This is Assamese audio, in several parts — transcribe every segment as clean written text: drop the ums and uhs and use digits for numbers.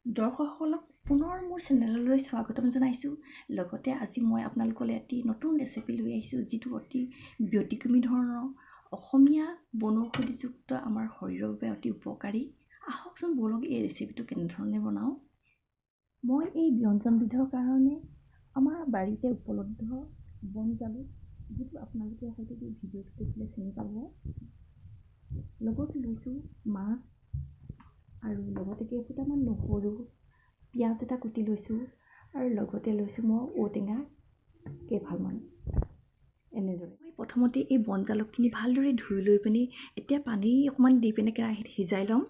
দৰ্শকসকলক পুনৰ মোৰ চেনেললৈ স্বাগতম জনাইছোঁ। লগতে আজি মই আপোনালোকলৈ এটি নতুন ৰেচিপি লৈ আহিছোঁ, যিটো অতি ব্যতিক্ৰমী ধৰণৰ অসমীয়া বনৌষধিযুক্ত আমাৰ শৰীৰৰ বাবে অতি উপকাৰী। আহকচোন বলক এই ৰেচিপিটো কেনেধৰণে বনাওঁ। মই এই ব্যঞ্জনবিধৰ কাৰণে আমাৰ বাৰীতে উপলব্ধ বন জালুক, যিটো আপোনালোকে হয়তো এই ভিডিঅ'টো দেখিলে চিনি পাব। লগত লৈছোঁ মাছ আৰু লগতে কেইফুটামান নহৰু, পিঁয়াজ এটা কুটি লৈছোঁ আৰু লগতে লৈছোঁ মই ঔটেঙা কেইফালমান। এনেদৰে মই প্ৰথমতে এই বন জালুকখিনি ভালদৰে ধুই লৈ পিনি এতিয়া পানী অকণমান দি পিনে কেৰাহীত সিজাই ল'ম।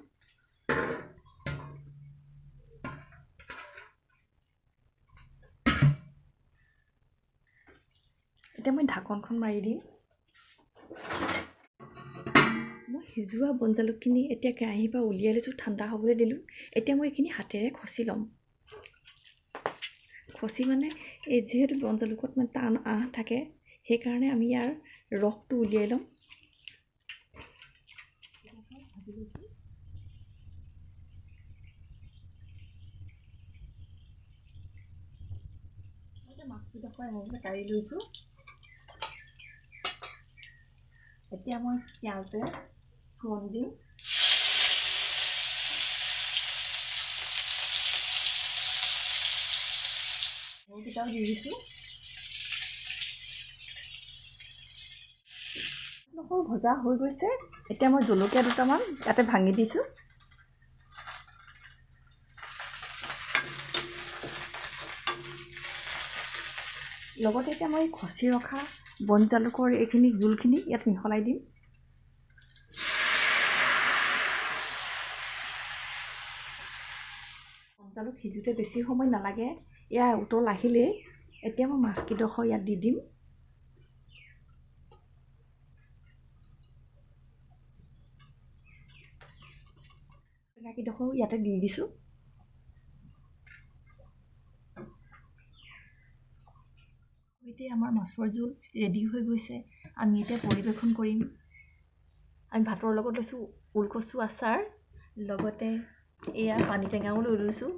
এতিয়া মই ঢাকনখন মাৰি দিম। মই সিজোৱা বন জালুকখিনি এতিয়া কেৰাহীৰ পৰা উলিয়াই লৈছোঁ, ঠাণ্ডা হ'বলৈ দিলোঁ। এতিয়া মই এইখিনি হাতেৰে খচি ল'ম। খচি মানে এই যিহেতু বন জালুকত মানে টান আঁহ থাকে, সেইকাৰণে আমি ইয়াৰ ৰসটো উলিয়াই ল'ম। মাছকেইডোখৰ কাঢ়ি লৈছোঁ। এতিয়া মই পিঁয়াজে ফোৰণ দিম। নহৰুকেইটাও দি দিছোঁ। নহৰু ভজা হৈ গৈছে। এতিয়া মই জলকীয়া দুটামান ইয়াতে ভাঙি দিছোঁ। লগতে এতিয়া মই খচি ৰখা বন জালুকৰ এইখিনি জোলখিনি ইয়াত মিহলাই দিম। বন জালুক সিজোতে বেছি সময় নালাগে, ইয়াৰ উতল আহিলেই এতিয়া মই মাছকেইডোখৰ ইয়াত দি দিম। টেঙাকেইডোখৰো ইয়াতে দি দিছোঁ। এতিয়া আমাৰ মাছৰ জোল ৰেডি হৈ গৈছে। আমি এতিয়া পৰিৱেশন কৰিম। আমি ভাতৰ লগত লৈছোঁ ওলকচু আচাৰ, লগতে এয়া পানী টেঙাও লৈ লৈছোঁ।